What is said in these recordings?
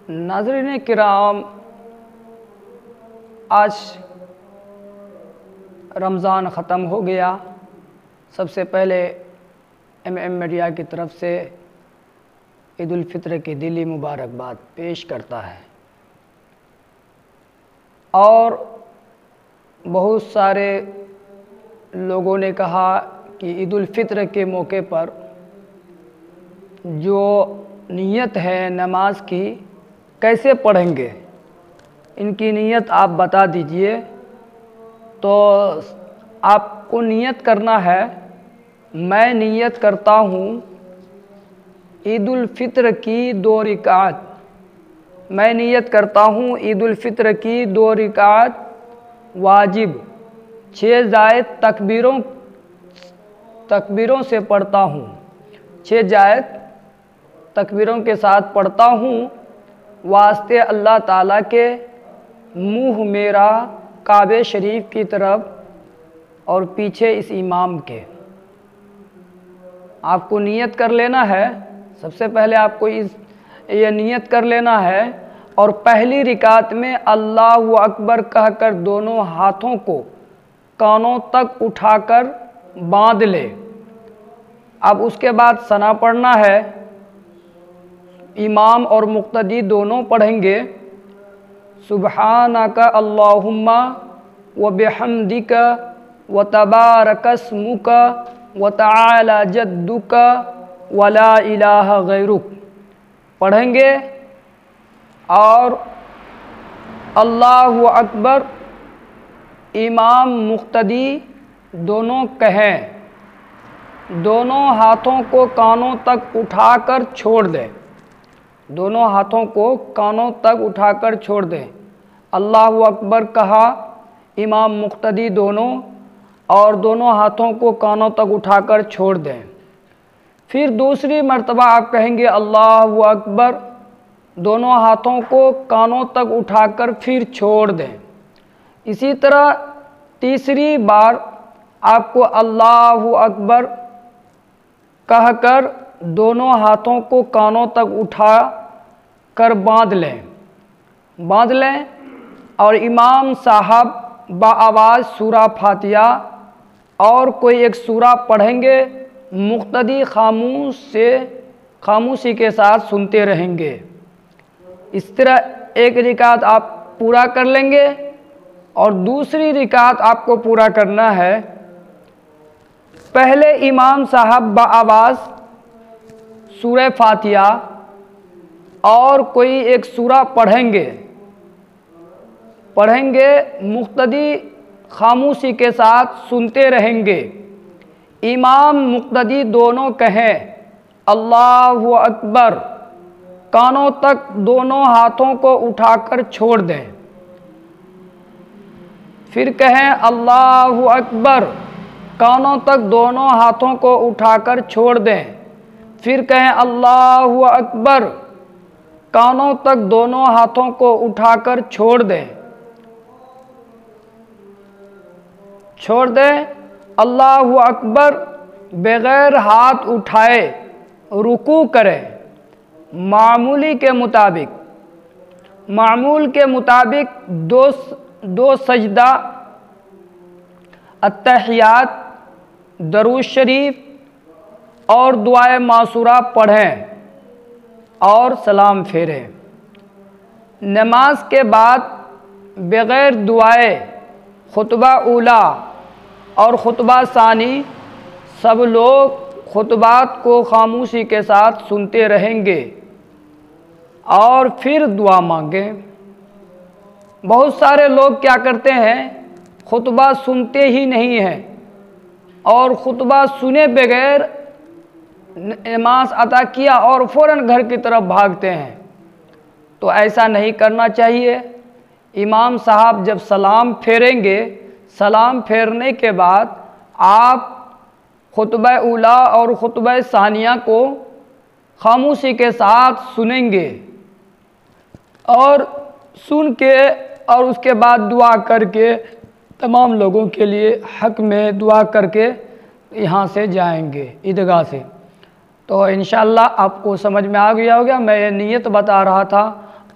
नाज़रीन किराम, आज रमज़ान ख़त्म हो गया। सबसे पहले एमएम मीडिया की तरफ से ईद उल फित्र की दिली मुबारकबाद पेश करता है। और बहुत सारे लोगों ने कहा कि ईद उल फित्र के मौके पर जो नीयत है नमाज की कैसे पढ़ेंगे, इनकी नीयत आप बता दीजिए। तो आपको नीयत करना है, मैं नीयत करता हूँ ईद उल फित्र की 2 रिकात, मैं नीयत करता हूँ ईद उल फित्र की 2 रिकात वाजिब 6 जायद तकबीरों से पढ़ता हूँ, 6 जायद तकबीरों के साथ पढ़ता हूँ। वास्ते अल्लाह ताला के मुँह मेरा काबे शरीफ की तरफ और पीछे इस इमाम के। आपको नियत कर लेना है, सबसे पहले आपको ये नियत कर लेना है। और पहली रिकात में अल्लाहु अकबर कहकर दोनों हाथों को कानों तक उठाकर बांध ले। अब उसके बाद सना पढ़ना है। इमाम और मुक्तदी दोनों पढ़ेंगे सुब्हानका अल्लाहुम्मा व बिहम्दिका व तबारकस्मुका व तआला जद्दुका व ला इलाहा गैरुक पढ़ेंगे। और अल्लाहु अकबर इमाम मुक्तदी दोनों कहें, दोनों हाथों को कानों तक उठाकर छोड़ दें, दोनों हाथों को कानों तक उठाकर छोड़ दें। अल्लाहु अकबर कहा इमाम मुक्तदी दोनों, और दोनों हाथों को कानों तक उठाकर छोड़ दें। फिर दूसरी मर्तबा आप कहेंगे अल्लाहु अकबर, दोनों हाथों को कानों तक उठाकर फिर छोड़ दें। इसी तरह तीसरी बार आपको अल्लाहु अकबर कहकर दोनों हाथों को कानों तक उठा कर बांध लें। और इमाम साहब बाआवाज़ सूरा फातिहा और कोई एक सूरा पढ़ेंगे, मुक्तदी खामोशी के साथ सुनते रहेंगे। इस तरह एक रिकात आप पूरा कर लेंगे। और दूसरी रिकात आपको पूरा करना है, पहले इमाम साहब बाआवाज़ सूरह फातिहा और कोई एक सूरा पढ़ेंगे, मुक्तदी खामोशी के साथ सुनते रहेंगे। इमाम मुक्तदी दोनों कहें अल्लाहु अकबर, कानों तक दोनों हाथों को उठाकर छोड़ दें। फिर कहें अल्लाहु अकबर, कानों तक दोनों हाथों को उठाकर छोड़ दें। फिर कहें अल्लाहु अकबर, कानों तक दोनों हाथों को उठाकर छोड़ दें। अल्लाहु अकबर बग़ैर हाथ उठाए रुकू करें। मामूल के मुताबिक दो सजदा अत्तहियात, दरूद शरीफ और दुआए मासूरा पढ़ें और सलाम फेरें। नमाज के बाद बग़ैर दुआए खुतबा ऊला और खुतबा सानी सब लोग खुतबात को खामोशी के साथ सुनते रहेंगे और फिर दुआ मांगें। बहुत सारे लोग क्या करते हैं, खुतबा सुनते ही नहीं हैं और खुतबा सुने बगैर नमाज अता किया और फ़ौरन घर की तरफ भागते हैं। तो ऐसा नहीं करना चाहिए। इमाम साहब जब सलाम फेरेंगे, सलाम फेरने के बाद आप खुतबा उला और खुतबा सानिया को खामोशी के साथ सुनेंगे और सुन के और उसके बाद दुआ करके तमाम लोगों के लिए हक में दुआ करके यहाँ से जाएंगे ईदगाह से। तो इंशाअल्लाह आपको समझ में आ गया होगा। मैं ये नीयत बता रहा था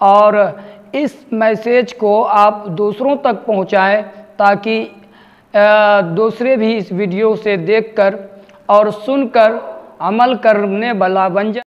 और इस मैसेज को आप दूसरों तक पहुंचाएं ताकि दूसरे भी इस वीडियो से देखकर और सुनकर अमल करने वाला बन जाए।